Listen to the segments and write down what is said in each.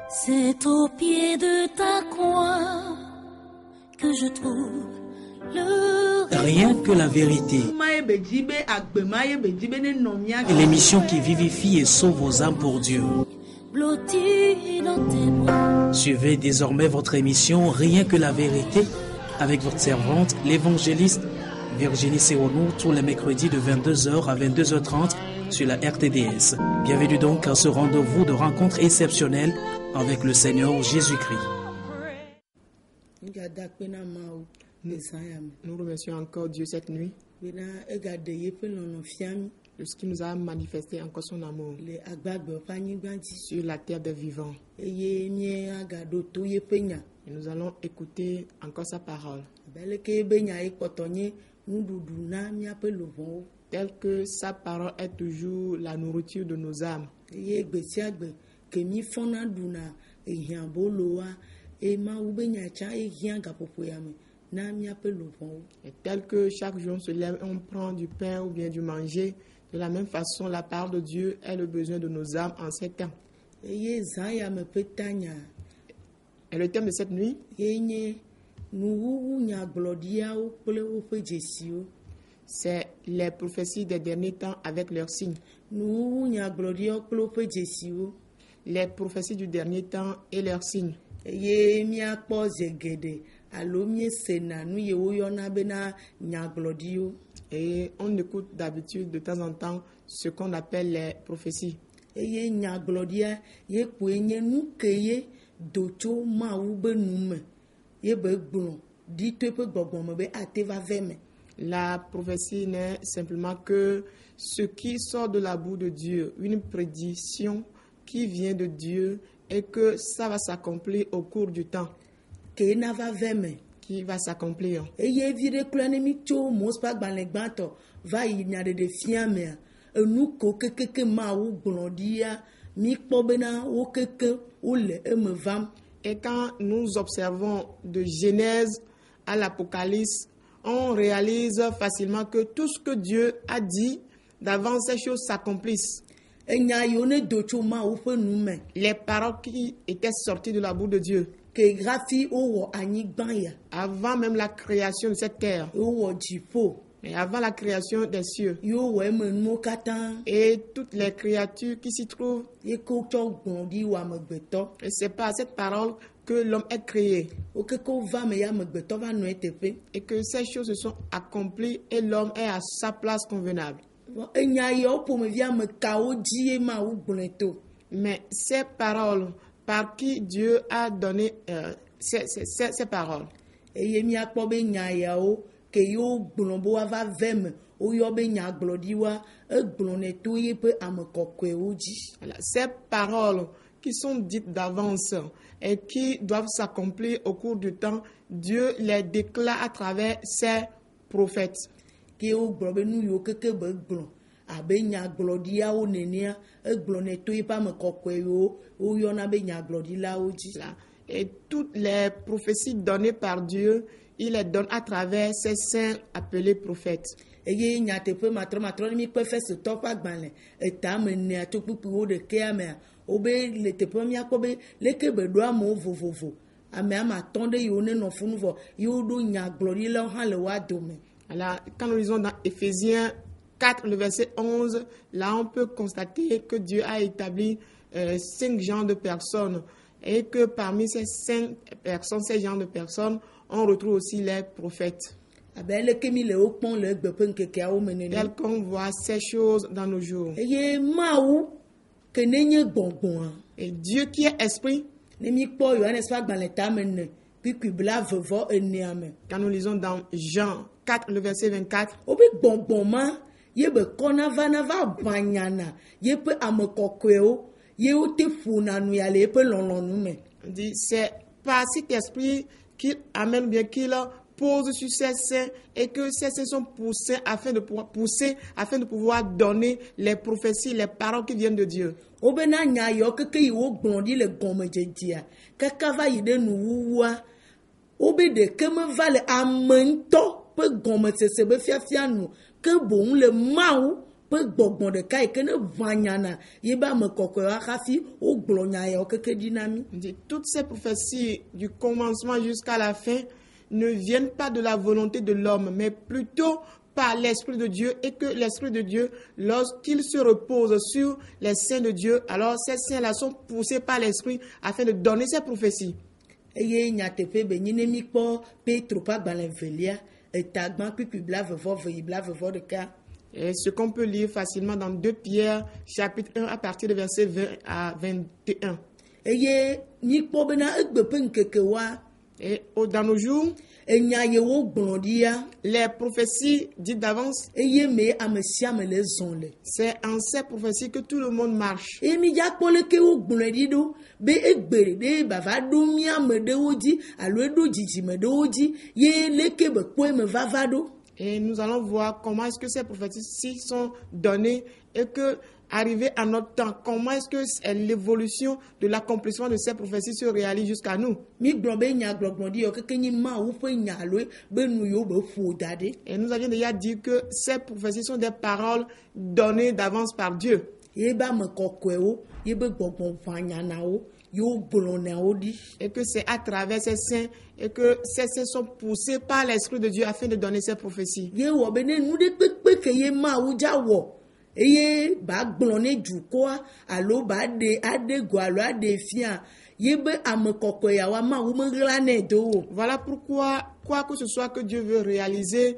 C'est au pied de ta croix que je trouve le Rien que la vérité. Et l'émission qui vivifie et sauve vos âmes pour Dieu. blotti dans tes bras. Suivez désormais votre émission Rien que la vérité avec votre servante, l'évangéliste Virginie Sewonou, tous les mercredis de 22h à 22h30 sur la RTDS. Bienvenue donc à ce rendez-vous de rencontre exceptionnelle avec le Seigneur Jésus-Christ. Nous remercions encore Dieu cette nuit de ce qui nous a manifesté encore son amour sur la terre des vivants. Et nous allons écouter encore sa parole. Telle que sa parole est toujours la nourriture de nos âmes. Et tel que chaque jour on se lève, on prend du pain ou bien du manger, de la même façon, la parole de Dieu est le besoin de nos âmes en ces temps. Et le thème de cette nuit, c'est les prophéties des derniers temps avec leurs signes. Les prophéties du dernier temps et leurs signes. Et on écoute d'habitude de temps en temps ce qu'on appelle les prophéties. La prophétie n'est simplement que ce qui sort de la bouche de Dieu, une prédiction qui vient de Dieu et que ça va s'accomplir au cours du temps. Qui va s'accomplir. Et quand nous observons de Genèse à l'Apocalypse, on réalise facilement que tout ce que Dieu a dit d'avance, ces choses s'accomplissent. Les paroles qui étaient sorties de la bouche de Dieu avant même la création de cette terre et avant la création des cieux et toutes les créatures qui s'y trouvent, et c'est par cette parole que l'homme est créé et que ces choses se sont accomplies et l'homme est à sa place convenable. Mais ces paroles, par qui Dieu a donné ces paroles. Ces paroles qui sont dites d'avance et qui doivent s'accomplir au cours du temps, Dieu les déclare à travers ses prophètes. Et toutes les prophéties données par Dieu, il les donne à travers ces saints appelés prophètes. Alors, quand nous lisons dans Éphésiens 4, le verset 11, là on peut constater que Dieu a établi 5 genres de personnes et que parmi ces 5 personnes, ces genres de personnes, on retrouve aussi les prophètes. Tel qu'on voit ces choses dans nos jours. Et Dieu qui est esprit, quand nous lisons dans Jean 4, le verset 24, dit c'est par cet esprit qu'il amène bien qu'il pose sur ces saints et que ces saints sont poussés afin de pouvoir donner les prophéties, les paroles qui viennent de Dieu. pe gbɔgbɔn ɖeka yi ke ne vanyana ye ba me kɔkɔe hafi wo gblɔ nya yawo keke ɖi na mi. Toutes ces prophéties du commencement jusqu'à la fin ne viennent pas de la volonté de l'homme, mais plutôt par l'Esprit de Dieu, et que l'Esprit de Dieu, lorsqu'il se repose sur les saints de Dieu, alors ces saints-là sont poussés par l'Esprit afin de donner ces prophéties. Eye nyateƒe be nyi ne mi kpɔ Petro ƒe agbalẽ velia etagba kpikpi blavevɔ yi blavevɔ ɖeka. Et ce qu'on peut lire facilement dans 2 Pierre, chapitre 1, à partir de verset 20 à 21. Eye mi kpɔ bena egbe ƒe ŋkeke wa. Et dans nos jours, enya ye wo gblɔ ɖi ya. les prophéties dites d'avance, Eye me ame sia ame le zɔn le. c'est en ces prophéties que tout le monde marche. Eye mi dza kpɔ leke wo gblɔe ɖi ɖo be egbe ɖe bava ɖo miame ɖewo dzi alo eɖo dzidzime ɖewo dzi ye leke be kpɔe me vava ɖo. Et nous allons voir comment est-ce que ces prophéties sont données et que, arrivé à notre temps, comment est-ce que l'évolution de l'accomplissement de ces prophéties se réalise jusqu'à nous. Mi gblɔ be nya gbɔgblɔ ɖi yɔ keke nyi Mawu ƒe nya aloe be nu yiwo be ƒo da ɖe. Et nous avions déjà dit que ces prophéties sont des paroles données d'avance par Dieu. Ye be ame kɔkɔewo ye be gbɔgbɔ ʋanyanawo yewo gblɔnawo ɖi. Et que c'est à travers ces saints et que ces saints sont poussés par l'Esprit de Dieu afin de donner ces prophéties. Ye wɔ be ne nu ɖe kpekpe ke ye Mawu dza wɔ eye ba gblɔ ne dukɔa alo ba ɖe aɖe go alo aɖe fia ye be ame kɔkɔe yawoa Mawu meɣla nɛ do o. Voilà pourquoi, quoi que ce soit que Dieu veut réaliser,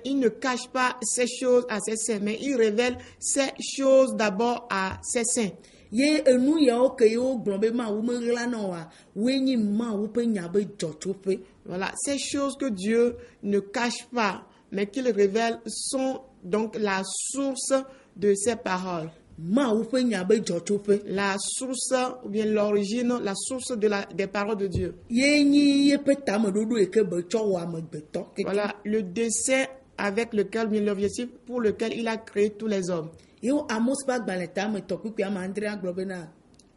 il ne cache pas ces choses à ses saints, mais il révèle ces choses d'abord à ses saints. Ye enu yawo ke yewo gblɔ be Mawu meɣla na oa woe nyi Mawu ƒe nya be dzɔtsoƒe. Voilà, ces choses que Dieu ne cache pas, mais qu'il révèle, sont donc la source de ces paroles. Mawu ƒe nya be dzɔtsoƒe. La source, ou bien l'origine, la source des paroles de Dieu. Ye nyi yeƒe tameɖoɖo yi ke be tsɔ wɔ amegbetɔ. Voilà, le dessein avec lequel, bien l'objectif pour lequel il a créé tous les hommes. Yewo Amos ƒe agbalẽ tametɔ kpikpi ame adrea gblɔ bena.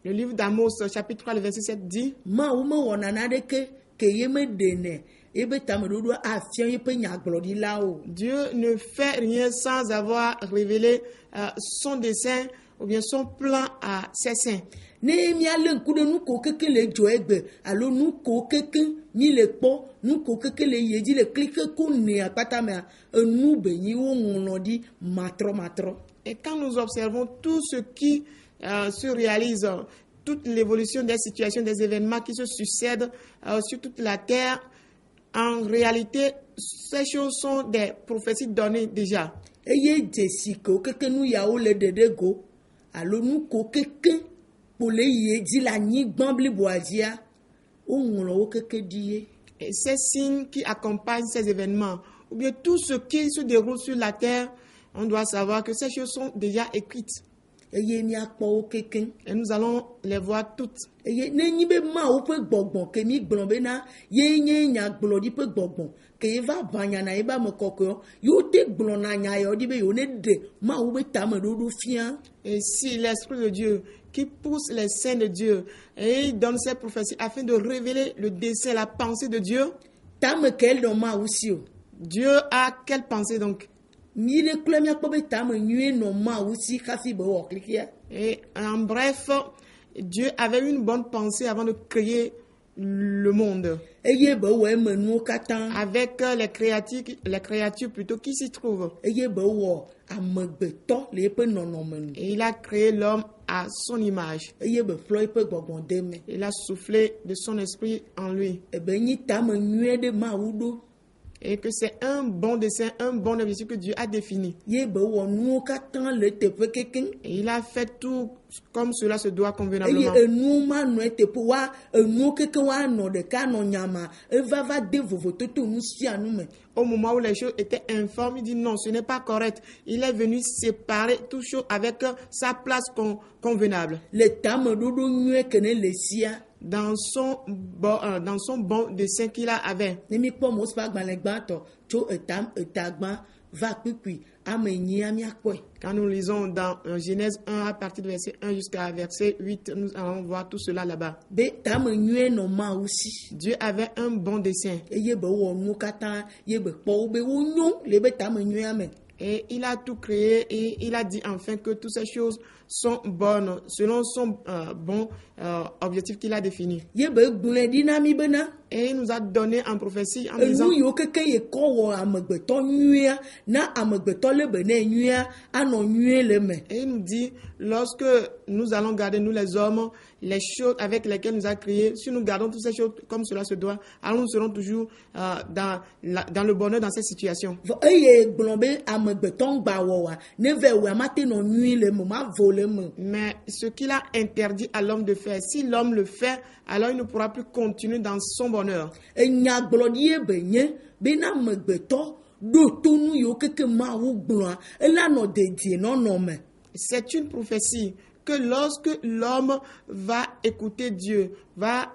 Le livre d'Amos, chapitre 3, le verset 7 dit, Mawu mewɔ naneke ke ye meɖenɛ ebe tameɖoɖo afia yeƒe nyagblɔɖilawo. Dieu ne fait rien sans avoir révélé son dessein ou bien son plan à ses saints. Ne mialé ŋku ɖe nu ko keke le dzo egbe alo nu ko keke mi le kpɔ nu ko keke le yie dzi le klike ko ne akpata mea enu be nyi wo ŋlɔ ɖi matrɔ. Et quand nous observons tout ce qui se réalise, toute l'évolution des situations, des événements qui se succèdent sur toute la terre, en réalité, ces choses sont des prophéties données déjà. Eye dzesi ko keke nu yawo le ɖeɖe go alo nu ko keke kpo le yie dzi le anyigba bliboa dzia wo ŋlɔ wo keke ɖi ye. Et ces signes qui accompagnent ces événements, ou bien tout ce qui se déroule sur la terre, on doit savoir que ces choses sont déjà écrites. Eye miakpɔ wo keke. Et nous allons les voir toutes. Eye ne nyi be Mawu ƒe gbɔgbɔ ke mi gblɔ bena ye nye nyagblɔɖi ƒe gbɔgbɔ ke ye va ʋanya na ye be ame kɔkɔewo yewo te gblɔna nya yawo ɖi be yewo ne ɖe Mawu be tameɖoɖo fia. Et si l'Esprit de Dieu qui pousse les saints de Dieu et il donne ses prophéties afin de révéler le dessein, la pensée de Dieu. Tame ke elɔ Mawu si o. Dieu a quelle pensée donc? Mi ɖe kple miakpɔ be tame nyuie nɔ Mawu si hafi be wɔ klikia. Et en bref, Dieu avait une bonne pensée avant de créer le monde. Eye be wɔ eme nuwo katã. Avec les créatures plutôt qui s'y trouvent. Eye be wɔ amegbetɔ le eƒe nɔnɔme nu. Et il a créé l'homme à son image. Eye be ƒlɔ eƒe gbɔgbɔ de me. Il a soufflé de son esprit en lui. Ebe nyi tame nyuie ɖe Mawu ɖo. Et que c'est un bon dessein, un bon objectif que Dieu a défini. Ye be wɔ nuwo katã le teƒe keke. Et il a fait tout comme cela se doit convenablement. Eye enuwo ma nɔ teƒe wa enuwo keke wa nɔ ɖeka nɔ nyama evava de vovototo nu sia nu me. Au moment où les choses étaient informes, il dit non, ce n'est pas correct. Il est venu séparer toutes choses avec sa place convenable. Le tameɖoɖo nyuie ke ne le sia. Dans son bon dessein qu'il avait. Ne mi kpɔ Mose ƒe agbalẽ gbãtɔ tso etagba va kpikpi ame enyia miakpɔe. Quand nous lisons dans Genèse 1 à partir du verset 1 jusqu'à verset 8, nous allons voir tout cela là-bas. Be tame nyuie nɔ Mawu si. Dieu avait un bon dessein. Eye be wɔ nuwo katã ye be kpɔ wo be wo nyo le be tame nyuia me. Et il a tout créé et il a dit enfin que toutes ces choses sont bonnes selon son bon objectif qu'il a défini. Ye be gblẽ ɖi na mi bena Et il nous a donné en prophétie en disant enu yiwo keke ye kɔ wɔ amegbetɔ nyuia na amegbetɔ le be ne nyuia anɔ nyuie le me. et il nous dit lorsque nous allons garder, nous les hommes, les choses avec lesquelles nous a créés, si nous gardons toutes ces choses comme cela se doit, alors nous serons toujours dans le bonheur dans cette situation. Vɔ eye gblɔ be amegbetɔ ŋgba wɔwa ne ve wɔ amate nɔ nyui le me ma vo le me. Mais ce qu'il a interdit à l'homme de faire, si l'homme le fait, alors il ne pourra plus continuer dans son bonheur. Enyagblɔɖi ye be nye bena amegbetɔ ɖo to nu yiwo keke Mawu gblɔa ela nɔ dedie nɔnɔ me. C'est une prophétie que lorsque l'homme va écouter Dieu, va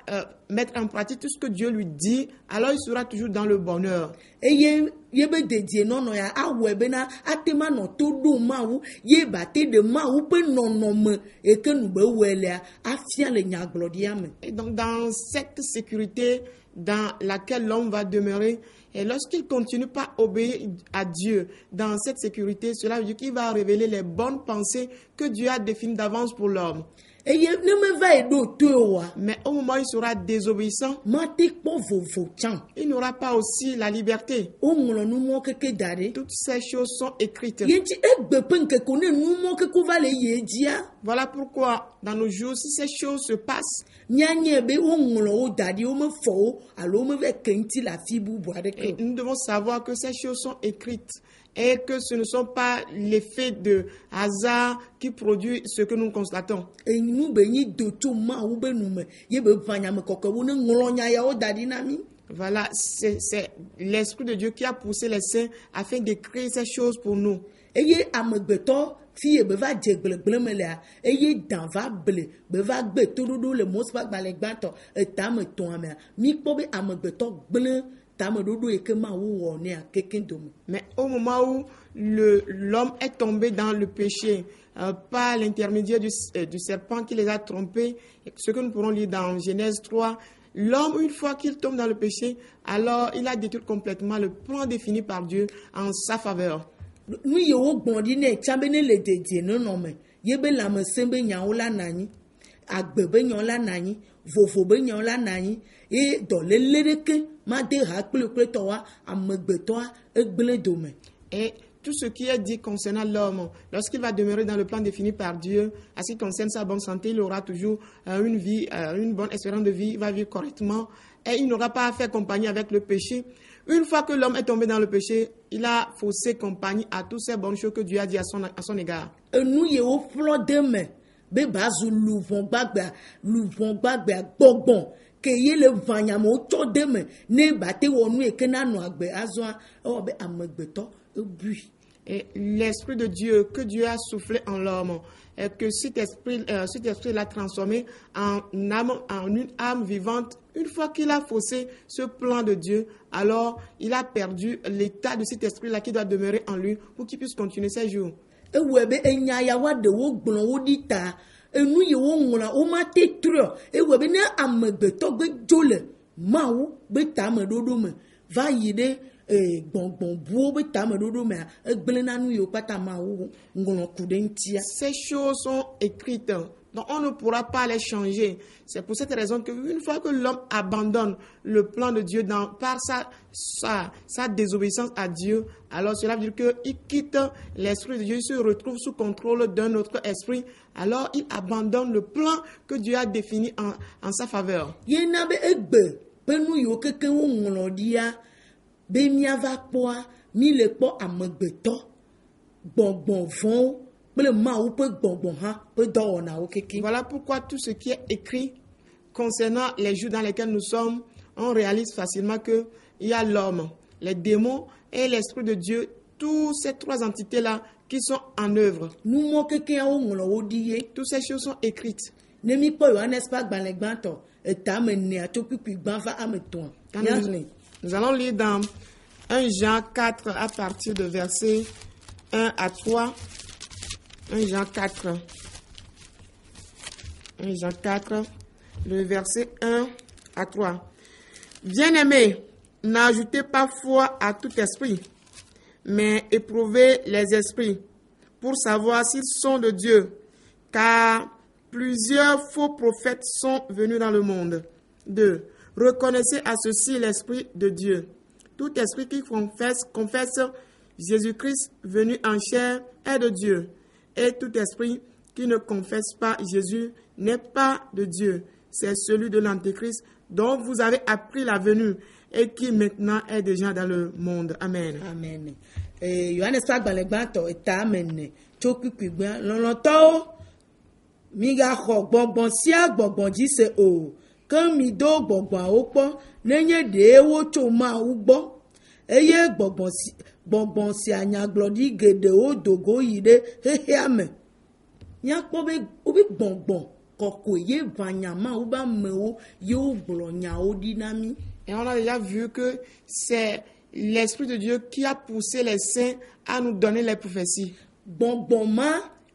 mettre en pratique tout ce que Dieu lui dit, alors il sera toujours dans le bonheur. Eye ye be dedie nɔnɔ ya awɔe bena ate ma nɔ to ɖo Mawu ye bate de Mawu ƒe nɔnɔme eke nu be wɔe lea afia le nyagblɔɖia me. Et donc dans cette sécurité dans laquelle l'homme va demeurer, et lorsqu'il continue pas à obéir à Dieu dans cette sécurité, cela veut dire qu'il va révéler les bonnes pensées que Dieu a définies d'avance pour l'homme. Eye ne me va eɖo to oa Mais au moment où il sera désobéissant, mate kpɔ vovo tsã. il n'aura pas aussi la liberté. Woŋlɔ numɔ keke da ɖe. Toutes ces choses sont écrites. Ye ŋuti egbe ƒe ŋkeke ne numɔ keke va le ye dzia. Voilà pourquoi, dans nos jours, si ces choses se passent, Mianye be woŋlɔ wo da ɖi wo me fɔ wo alo wo me ve ke ŋuti le afi bubu aɖeke. nous devons savoir que ces choses sont écrites et que ce ne sont pas l'effet de hasard qui produit ce que nous constatons. Enu be nyi do tso Mawu be nu me ye be vanyame kɔkɔ wo ne ŋlɔ nya yawo da ɖi na mi. Voilà, c'est l'Esprit de Dieu qui a poussé les saints afin d'écrire ces choses pour nous. Eye amegbetɔ fi ye be va dze gbelegble me lea eye dan va ble be va gbe toɖoɖo le Mose ƒe agbalẽ gbãtɔ etame tɔ̃a mea mi kpɔ be amegbetɔ gblẽ tameɖoɖo yi ke Mawu wɔ nea keke dome. Mais au moment où l'homme est tombé dans le péché par l'intermédiaire du serpent qui les a trompés, ce que nous pourrons lire dans Genèse 3, l'homme, une fois qu'il tombe dans le péché, alors il a détruit complètement le plan défini par Dieu en sa faveur. Nu yewo gbɔ̃ ɖi ne tsã be ne le dedie nɔnɔme ye be lãmesẽ be nyawo la na anyi agbe be nyawo la na anyi vovo be nyawo la na anyi ye dɔléle ɖeke made ha kplikpletɔwa amegbetɔa egblẽ dome. Et tout ce qui est dit concernant l'homme, lorsqu'il va demeurer dans le plan défini par Dieu, à ce qui concerne sa bonne santé, il aura toujours une vie, une bonne espérance de vie, il va vivre correctement et il n'aura pas à faire compagnie avec le péché. Une fois que l'homme est tombé dans le péché, il a faussé compagnie à toutes ces bonnes choses que Dieu a dit à son égard. Enu yewo ƒlɔ de me be bazu luvɔ̃ gbagbea gbɔgbɔ̃ ke ye le vanyamewo tsɔ de me ne bate wɔ nu yi ke na nɔ agbe azɔa ewɔ be amegbetɔ ebui. Et l'Esprit de Dieu, que Dieu a soufflé en l'homme, et que cet esprit l'a transformé en une âme vivante, une fois qu'il a faussé ce plan de Dieu, alors il a perdu l'état de cet esprit-là qui doit demeurer en lui pour qu'il puisse continuer ses jours. Ewɔe be enya yawoa ɖewo gblɔ wo ɖi ta enu yi woŋlɔa womate trɔ ewɔe be ne amegbetɔ gbe dzo le Mawu be tameɖoɖo me va yi ɖe gbɔngbɔ̃buwo be tameɖoɖo mea egblẽ na nu yiwo kpata Mawu ŋlɔ ku ɖe ŋutia. Ces choses sont écrites, donc on ne pourra pas les changer. C'est pour cette raison qu'une fois que l'homme abandonne le plan de Dieu par sa désobéissance à Dieu, alors cela veut dire qu'il quitte l'Esprit de Dieu, il se retrouve sous contrôle d'un autre esprit, alors il abandonne le plan que Dieu a défini en sa faveur. Ye na be egbe be nu yiwo keke woŋlɔ ɖia be miava kpɔa mi le kpɔ amegbetɔ gbɔ̃gbɔ̃ kple Mawu ƒe gbɔ̃gbɔ̃ hã ƒe dɔwɔnawo keke. Voilà pourquoi tout ce qui est écrit concernant les jours dans lesquels nous sommes, on réalise facilement qu'il y a l'homme, les démons et l'Esprit de Dieu, toutes ces trois entités-là qui sont en œuvre. Numɔ keke woŋlɔ wo ɖi ye. Toutes ces choses sont écrites. Ne mi kpɔ Yohanes ƒe agbalẽ gbãtɔ etame nea tso kpikpi gbã va ame etɔ̃a. Nous allons lire dans 1 Jean 4 à partir de versets 1 à 3. 1 Jean 4. 1 Jean 4, le verset 1 à 3. Bien-aimés, n'ajoutez pas foi à tout esprit, mais éprouvez les esprits pour savoir s'ils sont de Dieu, car plusieurs faux prophètes sont venus dans le monde. 2. Reconnaissez à ceci l'Esprit de Dieu. Tout esprit qui confesse Jésus-Christ venu en chair est de Dieu, et tout esprit qui ne confesse pas Jésus n'est pas de Dieu. C'est celui de l'Antéchrist dont vous avez appris la venue et qui maintenant est déjà dans le monde. Amen. Amen. Yohanes pa gbalẽgbãtɔ eta amene tso kpikpigbã lɔlɔtɔwo migaxɔ gbɔgbɔ sia gbɔgbɔ dzi se o ke mido gbɔgbɔawo kpɔ nenye ɖe wotso Mawu gbɔ eye gbɔgbɔ sia nyagblɔɖi geɖewo dogo yi ɖe xexea me. Miakpɔ be wobe gbɔgbɔ kɔkɔe ye ʋanya Mawu be amewo ye wogblɔ nyawo ɖi na mi. Et on a déjà vu que c'est l'Esprit de Dieu qui a poussé les saints à nous donner les prophéties. Gbɔgbɔ ma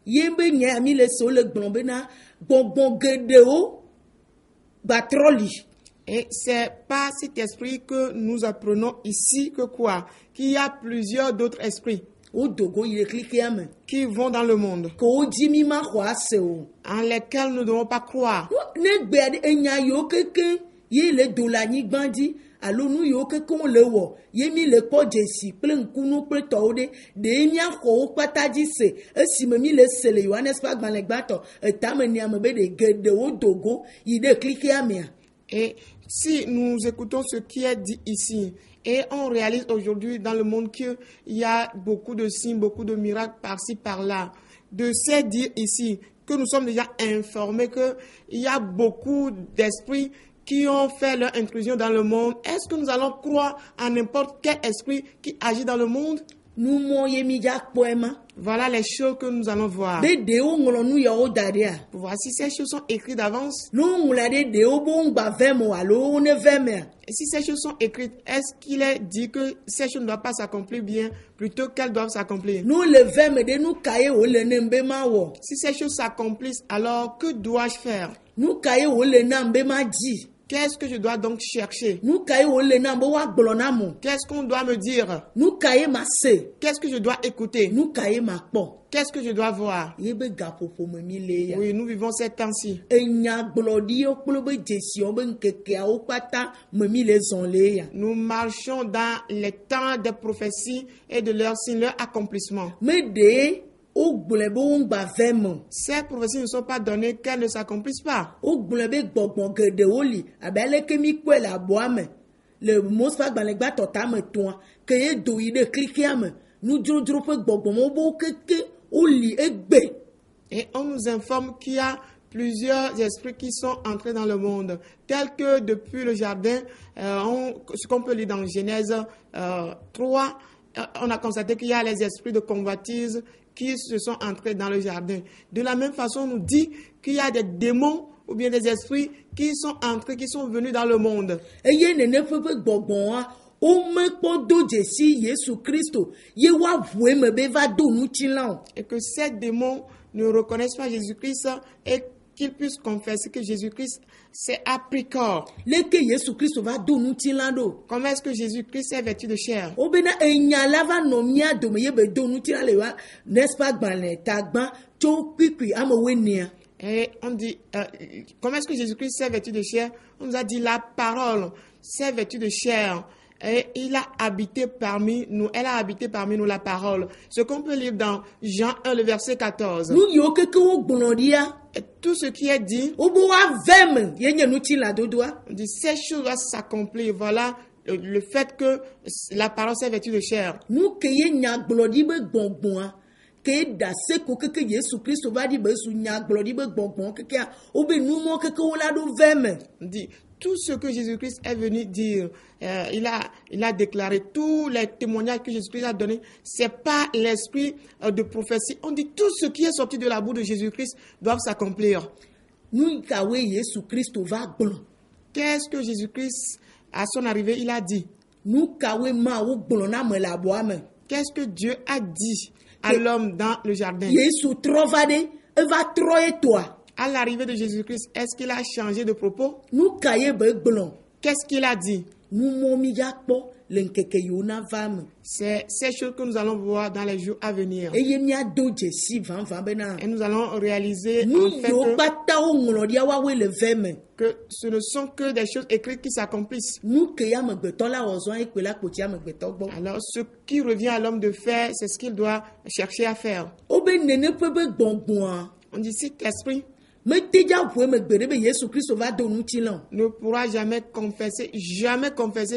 ye be nya mi le so le gblɔ bena gbɔgbɔ geɖewo gbatrɔ li. Et c'est pas cet esprit que nous apprenons ici que quoi? Qu'il y a plusieurs d'autres esprits Wo dogo yi le klikea me. qui vont dans le monde, Ke wo dzi mi ma xɔ ase o. en lesquels nous ne devons pas croire. Ne gbea ɖe enya yiwo kekeŋ ye le do le anyigba dzi alo nu yiwo kekeŋ le wɔ ye mi le kpɔ dzesi kple ŋkunu kple tɔwo ɖe ɖe miaxɔ wo kpata dzi se esime mi le se le Yohanes ƒe agbalẽgbãtɔ etame nia me be ɖe geɖewo dogo yi ɖe klikea mea. Et si nous écoutons ce qui est dit ici, et on réalise aujourd'hui dans le monde qu'il y a beaucoup de signes, beaucoup de miracles par-ci, par-là, de ces dire ici que nous sommes déjà informés qu'il y a beaucoup d'esprits qui ont fait leur intrusion dans le monde, est-ce que nous allons croire à n'importe quel esprit qui agit dans le monde? Numɔ ye mi dza kpɔe ma. Voilà les choses que nous allons voir. Be ɖewo ŋlɔ nu yawo da ɖea. Voici ces choses sont écrites d'avance. Ne woŋlɔa ɖe ɖewo be ŋgba ve me o alo wo ne ve mea. Et si ces choses sont écrites, est-ce qu'il est dit que ces choses ne doivent pas s'accomplir bien, plutôt qu'elles doivent s'accomplir? Nu le ve me ɖe nu ka ye wo le ne be ma wɔ. Si ces choses s'accomplissent, alors que dois-je faire? Nu ka ye wo le nam be ma dzi. Qu'est-ce que je dois donc chercher? Nu ka ye wo le nam be woagblɔ na mo. Qu'est-ce qu'on doit me dire? Nu ka ye ma se. Qu'est-ce que je dois écouter? Nu ka ye ma kpɔ. Qu'est-ce que je dois voir? Ye be gaƒoƒo me mi le ya. Oui, nous vivons ces temps-ci. Enyagblɔɖiwo kple be dzesiwo be ŋkekeawo kpata me mi le zɔn le ya. Nous marchons dans les temps des prophéties et de leurs signes, leur accomplissement. Me ɖe wogblɔe be wo ŋgba ve me. Ces prophéties ne sont pas données qu'elles ne s'accomplissent pas. Wogblɔe be gbɔgbɔ geɖewo li abe aleke mi kpɔe le aboa me le Mose ƒe agbalẽgbãtɔ tame 3 ke ye do yi ɖe klikea me nudzodzro ƒe gbɔgbɔmewo be wo keke woli egbe. Et on nous informe qu'il y a plusieurs esprits qui sont entrés dans le monde, tels que depuis le jardin, ce qu'on peut lire dans Genèse 3, on a constaté qu'il y a les esprits de convoitise qui se sont entrés dans le jardin. De la même façon, on nous dit qu'il y a des démons ou bien des esprits qui sont entrés, qui sont venus dans le monde. Eye nene ƒe gbɔgbɔa womekpɔ do dzesi Yesu Kristo ye woaʋue me be va do nutsila o. Et que ces démons ne reconnaissent pas Jésus-Christ et qu'ils puissent confesser que Jésus-Christ s'est appris corps. Leke Yesu Kristo va do nutsila ɖo. Comment est-ce que Jésus-Christ est vêtu de chair? Wobena enya la va nɔ mía dome ye be do nutsila le wa n'est-ce pas gbalẽ tagbã tso kpikpi ame woenea. Et on dit, comment est-ce que Jésus-Christ s'est vêtu de chair? On nous a dit la parole s'est vêtue de chair. Et il a habité parmi nous, elle a habité parmi nous la parole. Ce qu'on peut lire dans Jean 1, le verset 14. Nu yiwo keke wogblɔ ɖia. Et tout ce qui est dit, Wobe woave me ye nye nutsila dodoa. on dit ces choses doivent s'accomplir. Voilà le fait que la parole s'est vêtue de chair. Nu ke ye nyagblɔɖi be gbɔgbɔa ke da se ko keke Yesu Kristo va ɖi be su nyagblɔɖi be gbɔgbɔ kekea wobe nu mɔ keke wo la ɖo ve me. On dit tout ce que Jésus-Christ est venu dire, il a déclaré tous les témoignages que Jésus-Christ a donnés. C'est pas l'esprit de prophétie. On dit tout ce qui est sorti de la bouche de Jésus-Christ doit s'accomplir. Nu kawe Yesu Kristo va gblɔ. Qu'est-ce que Jésus-Christ, à son arrivée, il a dit? Nu kawe ma wo gblɔ na me le aboa me. Qu'est-ce que Dieu a dit à l'homme dans le jardin? Yesu trɔ va ɖe eva trɔ etoa. À l'arrivée de Jésus-Christ, est-ce qu'il a changé de propos? Nu ka ye be gblɔ. Qu'est-ce qu'il a dit? Nu mɔ mi dza kpɔ le nkeke yiwo na va me. C'est ces choses que nous allons voir dans les jours à venir. Eye miado dzesi vanvan bena. Et nous allons réaliser Nu en fait yiwo kpata wo ŋlɔ ɖi awoawoe le ve me. que ce ne sont que des choses écrites qui s'accomplissent. Nu ke ya amegbetɔ la wɔ zɔn ekpe la kpotsi amegbetɔ gbɔ. Alors, ce qui revient à l'homme de faire, c'est ce qu'il doit chercher à faire. Wobe nene ƒe be gbɔngbɔa. On dit, cet esprit Mete dza ʋu emegbe ɖe be Yesu Kristo va do ŋuti la o. ne pourra jamais confesser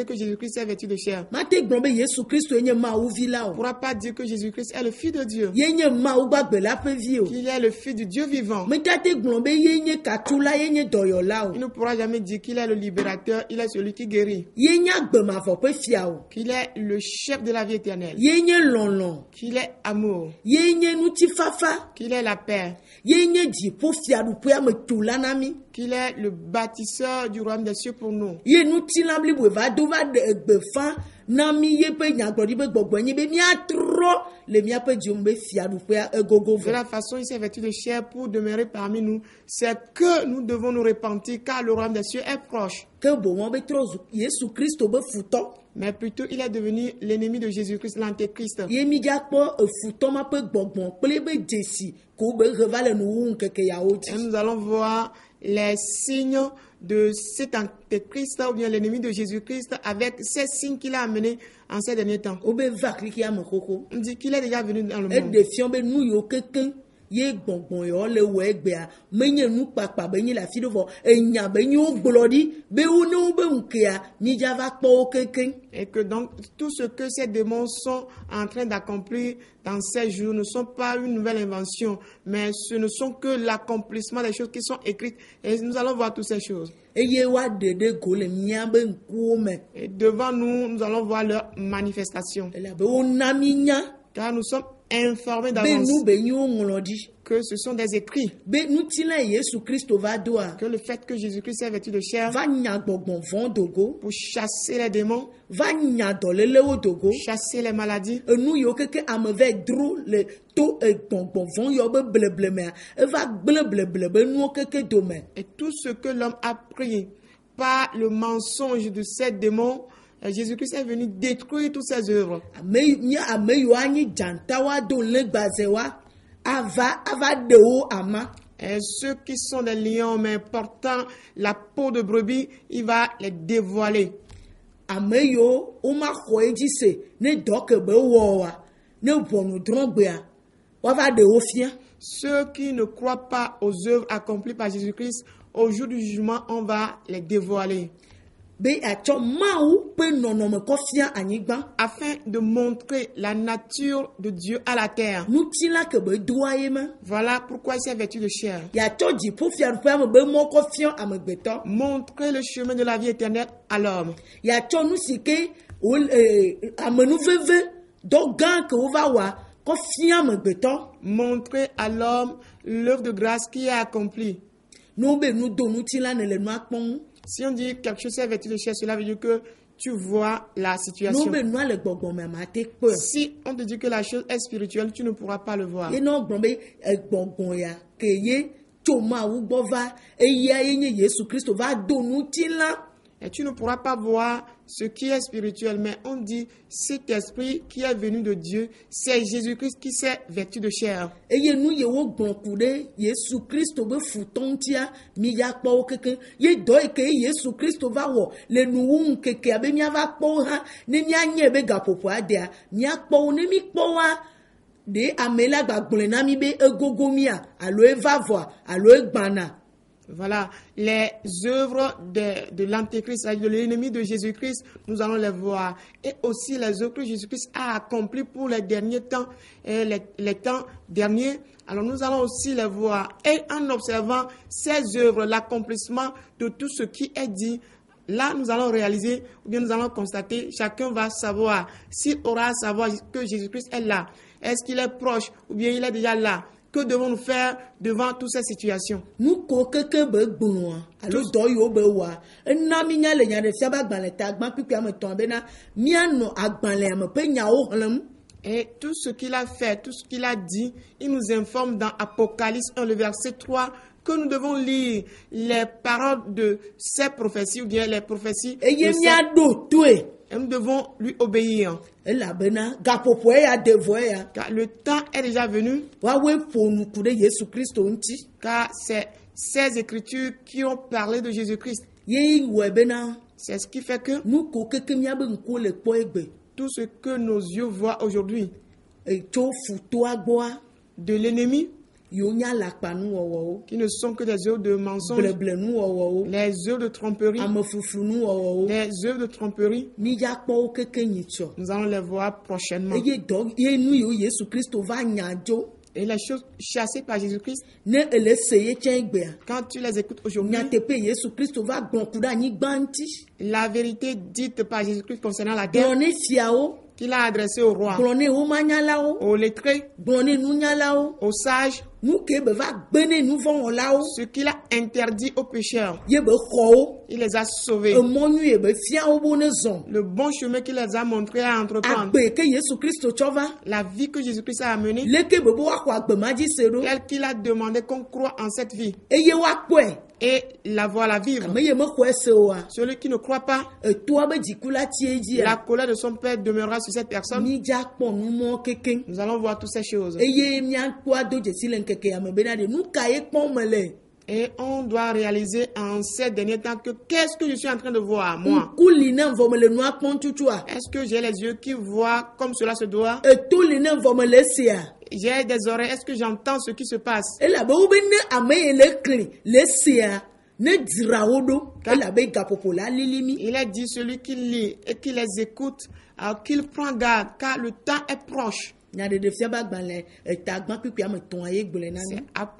que Jésus-Christ est vêtu de chair. Mate gblɔ be Yesu Kristo ye nye Mawu vi la Ne o. pourra pas dire que Jésus-Christ est le Fils de Dieu, Ye nye Mawu gbagbe la ƒe vi o. qu'il est le Fils du Dieu vivant. Metate gblɔ be ye nye katula ye nye dɔyɔla o. Il ne pourra jamais dire qu'il est le libérateur, il est celui qui guérit, Ye nye agbemavɔ ƒe fia o. qu'il est le chef de la vie éternelle, Ye nye lɔlɔ. qu'il est amour, Ye nye ŋutifafa. qu'il est la paix, Ye nye dziƒo fiaɖuƒea me tula na mi. qu'il est le bâtisseur du royaume des cieux pour nous. Ye ŋutilã blibo va do va ɖe egbe fã na mi ye ƒe nyagblɔɖi ƒe gbɔgbɔ nye be míatrɔ le míaƒe dziwo me be fiaɖuƒea egogo De vɔ. la façon, il s'est vêtu de chair pour demeurer parmi nous. C'est que nous devons nous repentir car le royaume des cieux est proche. Ke boŋɔ be trɔ zu Yesu Kristo be futɔ. Mais plutôt, il est devenu l'ennemi de Jésus-Christ, l'antéchrist. Ye mi dza kpɔ efutɔ ma ƒe gbɔgbɔ kple be dzesi ko be he va le nuwu ŋkeke yawo Et dzi. nous allons voir les signes de cet antéchrist ou bien l'ennemi de Jésus-Christ avec ces signes qu'il a amenés en ces derniers temps. Wo be va kliki ame xoxo. On dit qu'il est déjà venu dans le monde. Eɖe fiɔ be nu yiwo kekeŋ ye gbɔgbɔ yawo le wɔ egbea menye nukpakpa be nye le afi ɖe vɔ enya be nye wo gblɔ ɖi be wo ne wo be ŋkea mídza va kpɔ wo kekeŋ. Et que donc, tout ce que ces démons sont en train d'accomplir dans ces jours ne sont pas une nouvelle invention, mais ce ne sont que l'accomplissement des choses qui sont écrites. Et nous allons voir toutes ces choses. Eye wa ɖe ɖe go le míabe ŋkuwo me. Et devant nous, nous allons voir leurs manifestations. Elabe wo na mi nya Car nous sommes informés be d'avance nu be nyi wo ŋlɔ ɖi. que ce sont des écrits. Be ŋutilã Yesu Kristo va doa Que le fait que Jésus-Christ est vêtu de chair va nya gbɔgbɔ vɔ dogo, pour chasser les démons, va nya dɔlélewo dogo. chasser les maladies, Enu yiwo keke ame ve dro le to gbɔgbɔ vɔ yɔ be bleblemea eva gblẽ bleble be nuwo keke dome. et tout ce que l'homme a pris par le mensonge de ces démons, Jésus-Christ est venu détruire toutes ses œuvres. Ame yiwo anyi dzantawo ado legbaze wa ava ɖe wo ama. Et ceux qui sont des lions, mais portant la peau de brebis, il va les dévoiler. Ame yiwo womaxɔ edzi se ne dɔ ke be wɔ wa ne ʋɔnudrɔ̃gbea woava ɖe wo fia. Ceux qui ne croient pas aux œuvres accomplies par Jésus-Christ, au jour du jugement, on va les dévoiler. Be atsɔ Mawu ƒe nɔnɔme kɔ fia anyigba. Afin de montrer la nature de Dieu à la terre. Ŋutilã ke be doa ye me. Voilà pourquoi il s'est vêtu de chair. Yatsɔ dziƒo fiaɖuƒea me be mɔ kɔ fia amegbetɔ. Montrer le chemin de la vie éternelle à l'homme. Yatsɔ nu si ke amenuveve dɔ gã ke wova wɔa kɔ fia amegbetɔ. Montrer à l'homme l'œuvre de grâce qui est accomplie. Ne wo be nu do ŋutilã ne le nua kpɔm. Si on dit quelque chose est vêtu de chair, cela veut dire que tu vois la Ne wo situation. be nua le gbɔgbɔme amate kpɔe. Si on te dit que la chose est spirituelle, tu ne pourras pas le voir. Ye ne wogblɔ be gbɔgbɔ ya ke ye tso Mawu gbɔ va eya ye nye Yesu Kristo va do ŋutilã. Et tu ne pourras pas voir ce qui est spirituel, mais on dit cet esprit qui est venu de Dieu, c'est Jésus-Christ qui s'est vêtu de chair. Eye nu ye wogblɔ ku ɖe Yesu Kristo be futɔ ŋutia mídza kpɔ wo kekeŋ. Ye dɔ yi ke Yesu Kristo va wɔ le nuwum kekea be míava kpɔ wo hã ne míanye be gaƒoƒoa dea míakpɔ wo ne míkpɔ woa ɖe ame la gbagblẽ na mi be egogo mia alo eva vɔa alo egbãna. Voilà, les œuvres de l'antéchrist, de l'ennemi de Jésus-Christ, nous allons les voir. Et aussi les œuvres que Jésus-Christ a accomplies pour les derniers temps, et les temps derniers. Alors nous allons aussi les voir. Et en observant ces œuvres, l'accomplissement de tout ce qui est dit, là nous allons réaliser, ou bien nous allons constater, chacun va savoir s'il aura à savoir que Jésus-Christ est là. Est-ce qu'il est proche, ou bien il est déjà là? Que devons-nous faire devant toutes ces situations? Nu ko keke be gbɔ̃a alo dɔ yiwo be wɔa ena mi nya le nyaɖefia be agbalẽ ta gbã kpikpi ame etɔ̃ bena míanɔ agbalẽa me ƒe nyawo xlẽm. Et tout ce qu'il a fait, tout ce qu'il a dit, il nous informe dans Apocalypse 1, le verset 3, que nous devons lire les paroles de ces prophéties ou bien les prophéties de eye ces... miaɖo toe Et nous devons lui obéir. elabena gaƒoƒoe ya de vɔe ya Car le temps est déjà venu. woawoe ƒo nuku ɖe Yesu Kristo ŋuti Car c'est ces écritures qui ont parlé de Jésus-Christ. ye wɔe bena C'est ce qui fait que nu ko keke miabe ŋkuwo le kpɔ egbe tout ce que nos yeux voient aujourd'hui tso futoa gbɔa de l'ennemi, yiwo nye alakpanuwɔwɔwo qui ne sont que des œuvres de mensonges, bleblenu les œuvres de tromperie, amefuflunuwɔwɔwo les œuvres de tromperie, mídza kpɔwo keke nyitsɔ nous allons les voir prochainement. eye dɔ ye nu yiwo Yesu Kristo va nya dzo Et les choses chassées par Jésus-Christ, ne ele se ye tsɛ egbea quand tu les écoutes aujourd'hui, nyateƒe Yesu Kristo va gblɔ ku ɖe anyigba ŋuti la vérité dite par Jésus-Christ concernant la terre, gblɔ ne fiawo qu'il a adressée au roi, gblɔ ne womanyalawo aux lettrés, gblɔ ne nunyalawo aux sages, nu ke be va gbe ne nu vɔ̃ wɔlawo ce qu'il a interdit aux pécheurs, ye be xɔwo il les a sauvés. emɔ nyuie be fiawo bo ne zɔn Le bon chemin qu'il les a montré à entreprendre, agbe ke Yesu Kristo tsɔ va la vie que Jésus-Christ a amenée, leke be be woaxɔ agbemadzi se ɖo tel qu'il a demandé qu'on croit en cette vie eye woakpɔe et la voir la vivre. ame ye mexɔe se oa Celui qui ne croit pas, etoa be dziku la tie la dzia colère de son Père demeurera sur cette personne. mídza kpɔ numɔ kekeŋ Nous allons voir toutes ces choses. eye míakpɔ ado dzesi le ŋkeke ya me bena ɖe nu ka ye kpɔm mele Et on doit réaliser en ces derniers temps que qu'est-ce que je suis en train de voir, moi? ŋku li ne vɔ mele nua kpɔm tutua Est-ce que j'ai les yeux qui voient comme cela se doit? eto li ne vɔ mele sea J'ai des oreilles, est-ce que j'entends ce qui se passe? elabe wo be ne ame ye le kli le sea ne dzra wo ɖo elabe gaƒoƒo la lili mi Il est dit, celui qui lit et qui les écoute, alors qu'il prend garde, car le temps est proche. nyaɖeɖe fia be agbalẽ tagbã kpikpi ame etɔ̃a ye gblɔe na mi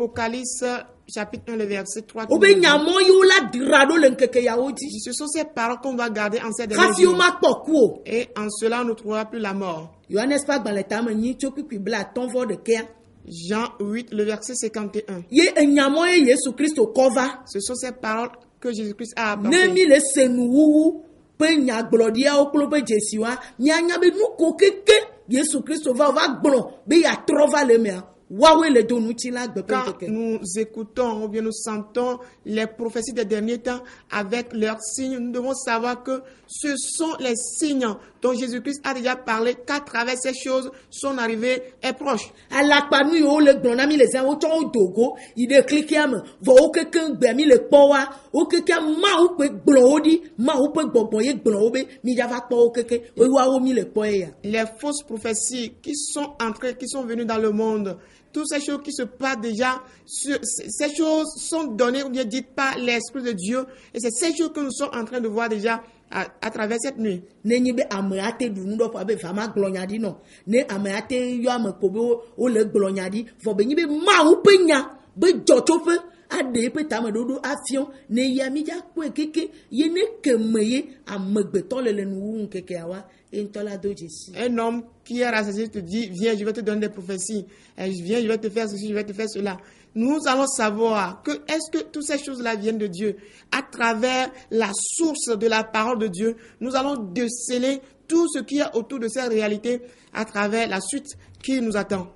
Apocalypse, chapitre 1, le verset 3. wo be nyamɔ yiwo la dzra ɖo le ŋkeke yawo dzi Ce sont ces paroles qu'on doit garder en ces derniers hafi wo jours. makpɔ ku o Et en cela, on ne trouvera plus la mort. Yohanes ƒe agbalẽ tame nyi tso kpikpi bla atɔ̃ vɔ ɖekea Jean 8, le verset 51. ye enyamɔ ye Yesu Kristo kɔ va Ce sont ces paroles que Jésus-Christ a ne apportées. mi le se nuwuwu ƒe nyagblɔɖiawo kplo ƒe dzesiwoa mianya be nu ko keke Yesu Kristo va gblɔ be yeatrɔ va le mea woawoe le do ŋuti la gbe ƒe Quand ŋkeke nous écoutons ou bien nous sentons les prophéties des derniers temps avec leurs signes, nous devons savoir que ce sont les signes dont Jésus-Christ a déjà parlé, qu'à travers ces choses, son arrivée est proche. alakpanu yiwo le gblɔ na mi le zã wotsɔ wo do go yi ɖe klikea me vɔ wo kekeŋ gbea mi le kpɔ wa wo kekea Mawu ƒe gblɔ wo ɖi Mawu ƒe gbɔgbɔ ye gblɔ wo be mídava kpɔ wo keke woawo mi le kpɔ ye ya Les fausses prophéties qui sont entrées, qui sont venues dans le monde, toutes ces choses qui se passent déjà, ces choses sont données ou bien dites par l'Esprit de Dieu. Et c'est ces choses que nous sommes en train de voir déjà à travers cette nuit. nenye be ame ate ɖu nu ɖɔ ƒe abe va ma gblɔ nya ɖi nɔ ne ame ate yɔ ame kpo be wo le gblɔ nya ɖi vɔ be nyi be Mawu ƒe nya be dzɔtsoƒe aɖe eƒe tameɖoɖo afiɔ ne ya mi dza kpɔe keke ye ne keme ye amegbetɔ le nuwu ŋkekea wa ye ŋutɔ la do dzesi Un homme qui est rassasié te dit, viens, je vais te donner des prophéties. Et viens, je vais te faire ceci, je vais te faire cela. Nous allons savoir que est-ce que toutes ces choses-là viennent de Dieu. À travers la source de la parole de Dieu, nous allons déceler tout ce qui est autour de ces réalités à travers la suite qui nous attend.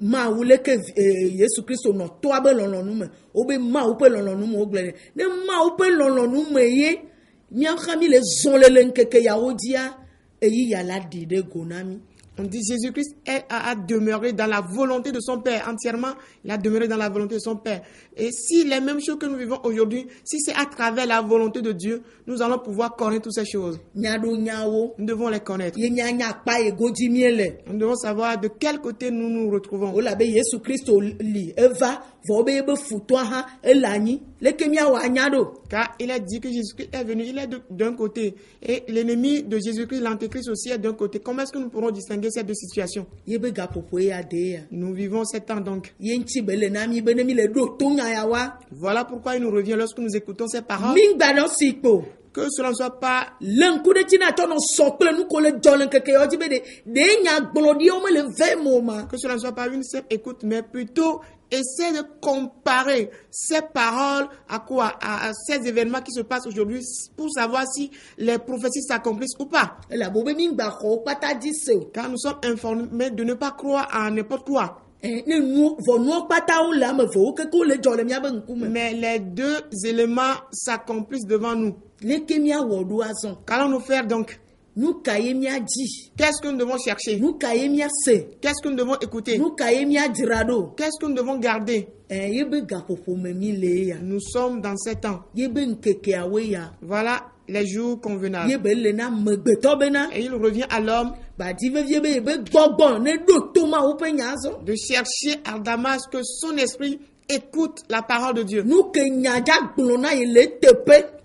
Mawu leke Yesu Kristo nɔ toa be lɔlɔnu me wo be Mawu ƒe lɔlɔnu me wo gblɔ ne ne Mawu ƒe lɔlɔnu me ye míaxa mi le zɔn le ŋkeke yawo dzia eyi ya la ɖi ɖe go na mi. On dit Jésus-Christ a demeuré dans la volonté de son Père entièrement. Il a demeuré dans la volonté de son Père. Et si les mêmes choses que nous vivons aujourd'hui, si c'est à travers la volonté de Dieu, nous allons pouvoir connaître toutes ces choses. Nyaɖo nyawo Nous devons les connaître. ye nyanya akpa ye godzi mie le Nous devons savoir de quel côté nous nous retrouvons. wo labe Yesu Kristo li eva vɔ wo be ebe futɔa hã ele anyi leke míawɔ anya ɖo Car il a dit que Jésus-Christ est venu, il est d'un côté. Et l'ennemi de Jésus-Christ, l'antéchrist aussi, est d'un côté. Comment est-ce que nous pourrons distinguer ces deux situations? ye be gaƒoƒo ye ade ya Nous vivons ces temps donc. ye ŋuti be le na mi be ne mi le ɖo to nya ya wa Voilà pourquoi il nous revient lorsque nous écoutons ces paroles. mi ŋgba ɖe si kpo. Que cela ne soit pas Le ŋku ɖe tsi na tɔ nɔ sɔ kple nu ko le dzɔ le ŋkeke yawo dzi be ɖe nyagblɔɖiawo mele ve mo ma. que cela ne soit pas une simple écoute, mais plutôt essaie de comparer ces paroles à quoi? À ces événements qui se passent aujourd'hui pour savoir si les prophéties s'accomplissent ou pas. Elabo be mi ŋgba xɔ wo kpata dzi se o. Car nous sommes informés de ne pas croire à n'importe quoi. Mais les deux éléments s'accomplissent devant nous. Qu'allons-nous faire donc? Qu'est-ce que nous devons chercher? Qu'est-ce que nous devons écouter? Qu'est-ce que nous devons garder? Nous sommes dans 7 ans. Voilà les jours convenables. Et il revient à l'homme de chercher ardemment à ce que son esprit écoute la parole de Dieu.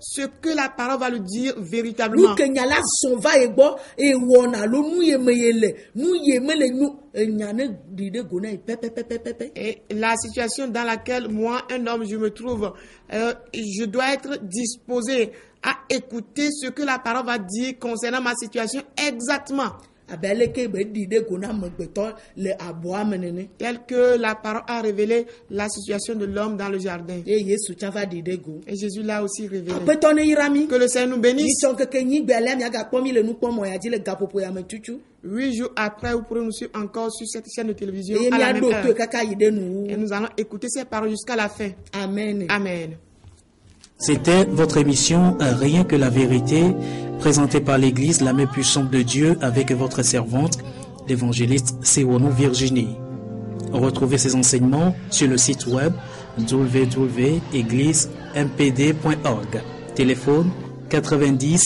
Ce que la parole va lui dire véritablement. Et la situation dans laquelle moi, un homme, je me trouve, je dois être disposé à écouter ce que la parole va dire concernant ma situation exactement. Tel que la parole a révélé la situation de l'homme dans le jardin. Et Jésus l'a aussi révélé. Que le Seigneur nous bénisse. 8 jours après, vous pourrez nous suivre encore sur cette chaîne de télévision à la même heure. Et nous allons écouter ces paroles jusqu'à la fin. Amen. Amen. C'était votre émission Rien que la vérité, présentée par l'Église La Main Puissante de Dieu avec votre servante, l'évangéliste Sewonou Virginie. Retrouvez ces enseignements sur le site web www.égliseMPD.org. Téléphone 90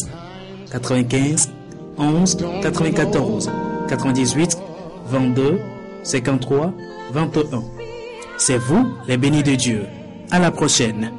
95 11 94 98 22 53 21. C'est vous les bénis de Dieu. À la prochaine.